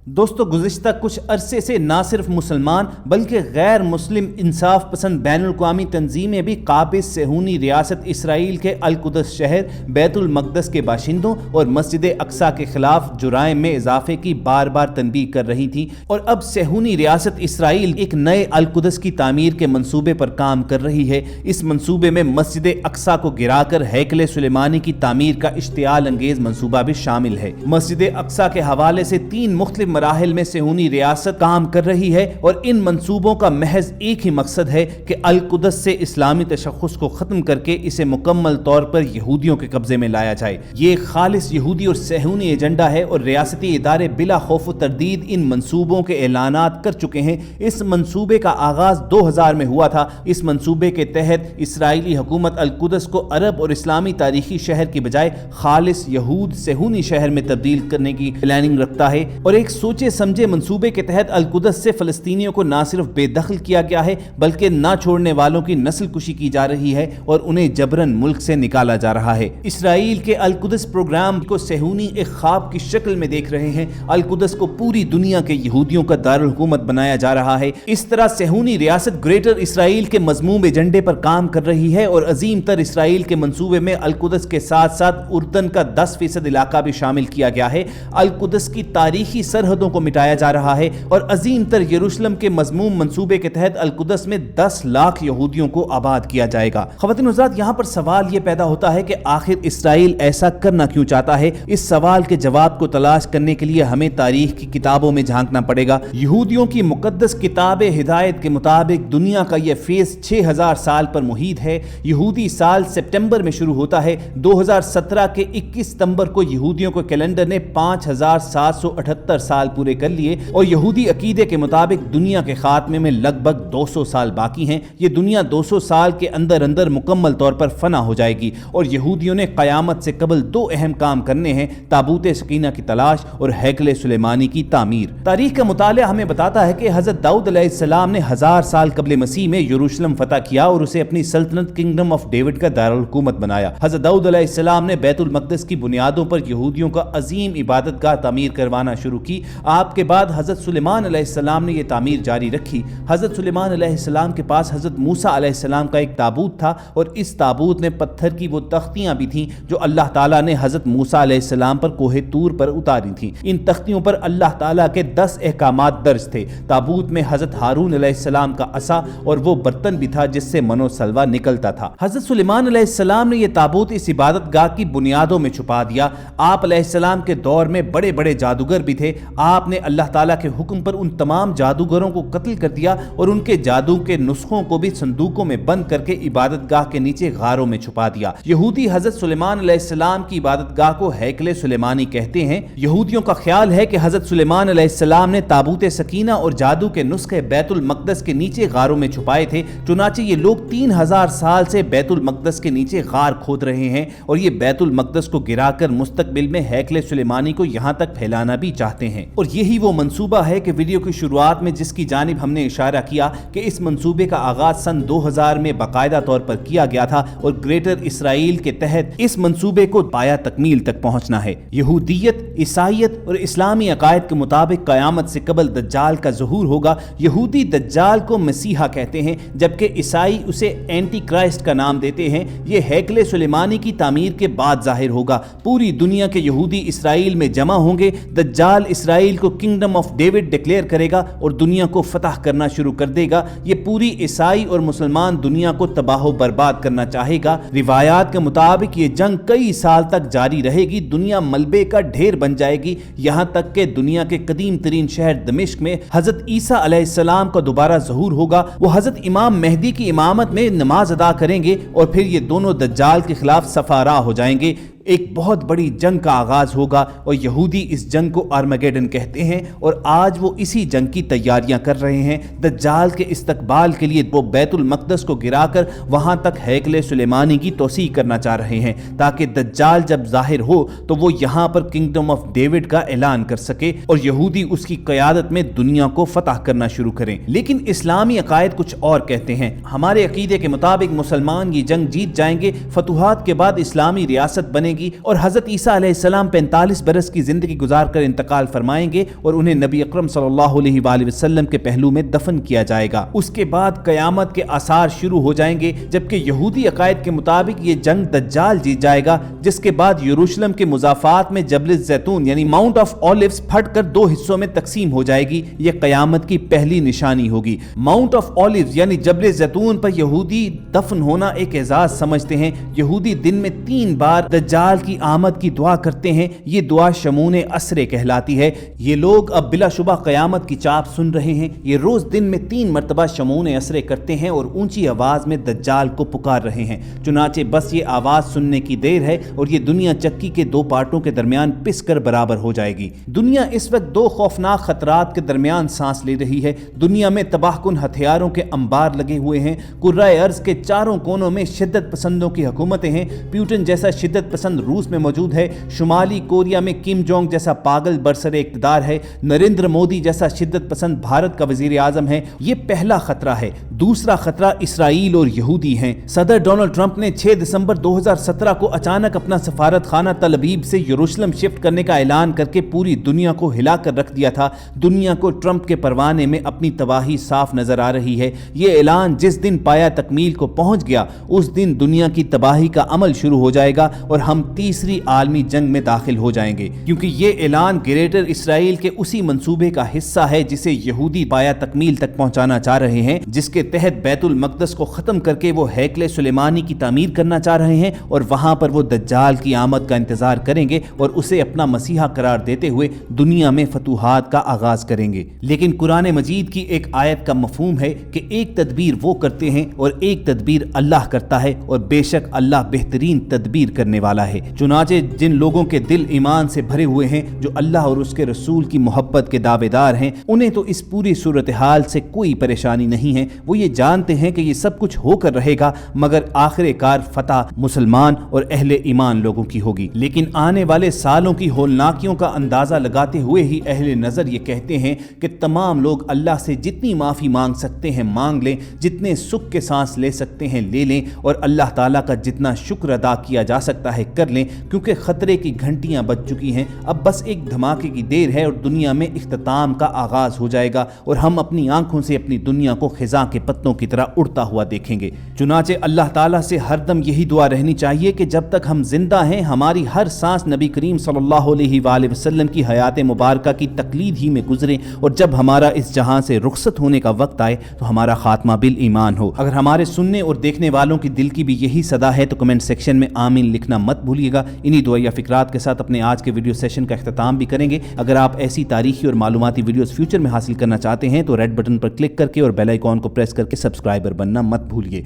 دوستو گزشتہ کچھ عرصے سے نہ صرف مسلمان بلکہ غیر مسلم انصاف پسند بین الاقوامی تنظیمیں بھی قابض صہیونی ریاست اسرائیل کے القدس شہر بیت المقدس کے باشندوں اور مسجد اقصی کے خلاف جرائم میں اضافے کی بار بار تنبیہ کر رہی تھیں، اور اب صہیونی ریاست اسرائیل ایک نئے القدس کی تعمیر کے منصوبے پر کام کر رہی ہے۔ اس منصوبے میں مسجد اقصی کو گرا کر ہیکل سلیمانی کی تعمیر کا اشتعال انگیز منصوبہ بھی شامل ہے۔ مسجد اقصی کے حوالے سے 3 مختلف مراحل میں صہیونی ریاست کام کر رہی ہے، اور ان منصوبوں کا محض ایک ہی مقصد ہے کہ القدس سے اسلامی تشخص کو ختم کر کے اسے مکمل طور پر یہودیوں کے قبضے میں لایا جائے۔ یہ خالص یہودی اور صہیونی ایجنڈا ہے، اور ریاستی ادارے بلا خوف و تردید ان منصوبوں کے اعلانات کر چکے ہیں۔ اس منصوبے کا آغاز 2000 میں ہوا تھا۔ اس منصوبے کے تحت اسرائیلی حکومت القدس کو عرب اور اسلامی تاریخی شہر کی بجائے خالص یہود صہیونی شہر میں تبدیل کرنے کی پلاننگ رکھتا ہے، اور ایک سوچے سمجھے منصوبے کے تحت القدس سے فلسطینیوں کو نہ صرف بے دخل کیا گیا ہے بلکہ نہ چھوڑنے والوں کی نسل کشی کی جا رہی ہے اور انہیں جبرن ملک سے نکالا جا رہا ہے۔ اسرائیل کے القدس پروگرام کو صہیونی ایک خواب کی شکل میں دیکھ رہے ہیں۔ القدس کو پوری دنیا کے یہودیوں کا دارالحکومت بنایا جا رہا ہے۔ اس طرح صہیونی ریاست گریٹر اسرائیل کے مذموم ایجنڈے پر کام کر رہی ہے، اور عظیم تر اسرائیل کے منصوبے میں القدس کے ساتھ ساتھ اردن کا 10% علاقہ بھی شامل کیا گیا ہے۔ القدس کی تاریخی سرحدوں کو مٹایا جا رہا ہے، اور عظیم تر یروشلم کے مضموم منصوبے کے تحت القدس میں 10 لاکھ یہودیوں کو آباد کیا جائے گا۔ خواتین و حضرات، یہاں پر سوال یہ پیدا ہوتا ہے کہ آخر اسرائیل ایسا کرنا کیوں چاہتا ہے؟ اس سوال کے جواب کو تلاش کرنے کے لیے ہمیں تاریخ کی کتابوں میں جھانکنا پڑے گا۔ یہودیوں کی مقدس کتاب ہدایت کے مطابق دنیا کا یہ فیز 6000 سال پر محیط ہے۔ یہودی سال سپٹمبر میں شروع ہوتا ہے۔ 2017 کے 21 ستمبر کو یہودیوں کے کیلنڈر نے 5778 سال پورے کر لیے، اور یہودی عقیدے کے مطابق دنیا کے خاتمے میں لگ بھگ 200 سال باقی ہیں۔ یہ دنیا 200 سال کے اندر مکمل طور پر فنا ہو جائے گی، اور یہودیوں نے قیامت سے قبل 2 اہم کام کرنے ہیں: تابوت سکینہ کی تلاش اور ہیکل سلیمانی کی تعمیر۔ تاریخ کا مطالعہ ہمیں بتاتا ہے کہ حضرت داؤد علیہ السلام نے 1000 سال قبل مسیح میں یروشلم فتح کیا اور اسے اپنی سلطنت کنگڈم آف ڈیوڈ کا دارالحکومت بنایا۔ حضرت داؤد علیہ السلام نے بیت المقدس کی بنیادوں پر یہودیوں کا عظیم عبادت گاہ تعمیر کروانا شروع کی۔ آپ کے بعد حضرت سلیمان علیہ السلام نے یہ تعمیر جاری رکھی۔ حضرت سلیمان علیہ السلام کے پاس حضرت موسیٰ علیہ السلام کا ایک تابوت تھا، اور اس تابوت میں پتھر کی وہ تختیاں بھی تھیں جو اللہ تعالیٰ نے حضرت موسیٰ علیہ السلام پر کوہ طور پر اتاری تھیں۔ ان تختیوں پر اللہ تعالیٰ کے 10 احکامات درج تھے۔ تابوت میں حضرت ہارون علیہ السلام کا عصا اور وہ برتن بھی تھا جس سے من و سلوہ نکلتا تھا۔ حضرت سلیمان علیہ السلام نے یہ تابوت اس عبادت گاہ کی بنیادوں میں چھپا دیا۔ آپ علیہ السلام کے دور میں بڑے بڑے جادوگر بھی تھے۔ آپ نے اللہ تعالیٰ کے حکم پر ان تمام جادوگروں کو قتل کر دیا، اور ان کے جادو کے نسخوں کو بھی صندوقوں میں بند کر کے عبادت گاہ کے نیچے غاروں میں چھپا دیا۔ یہودی حضرت سلیمان علیہ السلام کی عبادت گاہ کو ہیکل سلیمانی کہتے ہیں۔ یہودیوں کا خیال ہے کہ حضرت سلیمان علیہ السلام نے تابوت سکینہ اور جادو کے نسخے بیت المقدس کے نیچے غاروں میں چھپائے تھے۔ چنانچہ یہ لوگ 3000 سال سے بیت المقدس کے نیچے غار کھود رہے ہیں، اور یہ بیت المقدس کو گرا کر مستقبل میں ہیکل سلیمانی کو یہاں تک پھیلانا بھی چاہتے ہیں۔ اور یہی وہ منصوبہ ہے کہ ویڈیو کی شروعات میں جس کی جانب ہم نے اشارہ کیا کہ اس منصوبے کا آغاز سن 2000 میں باقاعدہ طور پر کیا گیا تھا، اور گریٹر اسرائیل کے تحت اس منصوبے کو پایہ تکمیل تک پہنچنا ہے۔ یہودیت، عیسائیت اور اسلامی عقائد کے مطابق قیامت سے قبل دجال کا ظہور ہوگا۔ یہودی دجال کو مسیحا کہتے ہیں، جبکہ عیسائی اسے اینٹی کرائسٹ کا نام دیتے ہیں۔ یہ ہیکل سلیمانی کی تعمیر کے بعد ظاہر ہوگا۔ پوری دنیا کے یہودی اسرائیل میں جمع ہوں گے۔ دجال اسرائیل کو کنگڈم آف ڈیوڈ ڈکلیئر کرے گا اور دنیا کو فتح کرنا شروع کر دے گا۔ یہ پوری عیسائی اور مسلمان دنیا کو تباہ و برباد کرنا چاہے گا۔ روایات کے مطابق یہ جنگ کئی سال تک جاری رہے گی۔ دنیا ملبے کا ڈھیر بن جائے گی، یہاں تک کہ دنیا کے قدیم ترین شہر دمشق میں حضرت عیسیٰ علیہ السلام کا دوبارہ ظہور ہوگا۔ وہ حضرت امام مہدی کی امامت میں نماز ادا کریں گے، اور پھر یہ دونوں دجال کے خلاف صفا راہ ہو جائیں گے۔ ایک بہت بڑی جنگ کا آغاز ہوگا، اور یہودی اس جنگ کو آرمگیڈن کہتے ہیں، اور آج وہ اسی جنگ کی تیاریاں کر رہے ہیں۔ دجال کے استقبال کے لیے وہ بیت المقدس کو گرا کر وہاں تک ہیکل سلیمانی کی توسیع کرنا چاہ رہے ہیں، تاکہ دجال جب ظاہر ہو تو وہ یہاں پر کنگڈم آف ڈیوڈ کا اعلان کر سکے، اور یہودی اس کی قیادت میں دنیا کو فتح کرنا شروع کریں۔ لیکن اسلامی عقائد کچھ اور کہتے ہیں۔ ہمارے عقیدے کے مطابق مسلمان یہ جنگ جیت جائیں گے، فتوحات کے بعد اسلامی ریاست بنے گی اور حضرت عیسیٰ علیہ السلام 45 برس کی زندگی گزار کر انتقال فرمائیں گے اور انہیں نبی اکرم صلی اللہ علیہ وآلہ وسلم کے پہلو میں دفن کیا جائے گا۔ اس کے بعد قیامت کے آثار شروع ہو جائیں گے، جبکہ یہودی عقائد کے مطابق یہ جنگ دجال جیت جائے گا، جس کے بعد یروشلم کے مضافات میں جبل زیتون یعنی ماؤنٹ آف اولیوز پھٹ کر 2 حصوں میں تقسیم ہو جائے گی۔ یہ قیامت کی پہلی نشانی ہوگی۔ ماؤنٹ آف اولیوز یعنی جبل زیتون پر یہودی دفن ہونا ایک اعزاز سمجھتے ہیں۔ یہودی دن میں 3 بار دجال کی آمد کی دعا کرتے ہیں۔ یہ دعا شمون اسرے کہلاتی ہے۔ یہ لوگ اب بلا شبہ قیامت کی چاپ سن رہے ہیں۔ یہ روز دن میں 3 مرتبہ شمون اسرے کرتے ہیں اور اونچی آواز میں دجال کو پکار رہے ہیں۔ چنانچہ بس یہ آواز سننے کی دیر ہے اور یہ دنیا چکی کے 2 پارٹوں کے درمیان پس کر برابر ہو جائے گی۔ دنیا اس وقت 2 خوفناک خطرات کے درمیان سانس لے رہی ہے۔ دنیا میں تباہ کن ہتھیاروں کے انبار لگے ہوئے ہیں۔ کرۂ ارض کے چاروں کونوں میں شدت پسندوں کی حکومتیں ہیں۔ پیوٹن جیسا شدت پسند روس میں موجود ہے۔ شمالی کوریا میں کم جونگ جیسا پاگل برسر اقتدار ہے۔ نریندر مودی جیسا شدت پسند بھارت کا وزیر اعظم ہے۔ یہ پہلا خطرہ ہے۔ دوسرا خطرہ اسرائیل اور یہودی ہیں۔ صدر ڈونلڈ ٹرمپ نے 6 دسمبر 2017 کو اچانک اپنا سفارت خانہ تل ابیب سے یروشلم شفٹ کرنے کا اعلان کر کے پوری دنیا کو ہلا کر رکھ دیا تھا۔ دنیا کو ٹرمپ کے پروانے میں اپنی تباہی صاف نظر آ رہی ہے۔ یہ اعلان جس دن پایا تکمیل کو پہنچ گیا، اس دن دنیا کی تباہی کا عمل شروع ہو جائے گا اور ہم تیسری عالمی جنگ میں داخل ہو جائیں گے، کیونکہ یہ اعلان گریٹر اسرائیل کے اسی منصوبے کا حصہ ہے جسے یہودی پایا تکمیل تک پہنچانا چاہ رہے ہیں، جس کے تحت بیت المقدس کو ختم کر کے وہ ہیکل سلیمانی کی تعمیر کرنا چاہ رہے ہیں اور وہاں پر وہ دجال کی آمد کا انتظار کریں گے اور اسے اپنا مسیحا قرار دیتے ہوئے دنیا میں فتوحات کا آغاز کریں گے۔ لیکن قرآن مجید کی ایک آیت کا مفہوم ہے کہ ایک تدبیر وہ کرتے ہیں اور ایک تدبیر اللہ کرتا ہے، اور بے شک اللہ بہترین تدبیر کرنے والا ہے۔ چنانچہ جن لوگوں کے دل ایمان سے بھرے ہوئے ہیں، جو اللہ اور اس کے رسول کی محبت کے دعوے دار ہیں، انہیں تو اس پوری صورتحال سے کوئی پریشانی نہیں ہے۔ وہ یہ جانتے ہیں کہ یہ سب کچھ ہو کر رہے گا، مگر آخر کار فتح مسلمان اور اہل ایمان لوگوں کی ہوگی۔ لیکن آنے والے سالوں کی ہولناکیوں کا اندازہ لگاتے ہوئے ہی اہل نظر یہ کہتے ہیں کہ تمام لوگ اللہ سے جتنی معافی مانگ سکتے ہیں مانگ لیں، جتنے سکھ کے سانس لے سکتے ہیں لے لیں، اور اللہ تعالیٰ کا جتنا شکر ادا کیا جا سکتا ہے کر لیں، کیونکہ خطرے کی گھنٹیاں بج چکی ہیں۔ اب بس ایک دھماکے کی دیر ہے اور دنیا میں اختتام کا آغاز ہو جائے گا اور ہم اپنی آنکھوں سے اپنی دنیا کو خزاں کے پتوں کی طرح اڑتا ہوا دیکھیں گے۔ چنانچہ اللہ تعالیٰ سے ہر دم یہی دعا رہنی چاہیے کہ جب تک ہم زندہ ہیں ہماری ہر سانس نبی کریم صلی اللہ علیہ وآلہ وسلم کی حیات مبارکہ کی تقلید ہی میں گزرے، اور جب ہمارا اس جہاں سے رخصت ہونے کا وقت آئے تو ہمارا خاتمہ بالایمان ہو۔ اگر ہمارے سننے اور دیکھنے والوں کی دل کی بھی یہی صدا ہے تو کمنٹ سیکشن میں آمین لکھنا مت بھولیے گا۔ انہی دعا یا فکرات کے ساتھ اپنے آج کے ویڈیو سیشن کا اختتام بھی کریں گے۔ اگر آپ ایسی تاریخی اور معلوماتی ویڈیوز فیوچر میں حاصل کرنا چاہتے ہیں تو ریڈ بٹن پر کلک کر کے اور بیل آئیکن کو پریس کر کے سبسکرائبر بننا مت بھولیے۔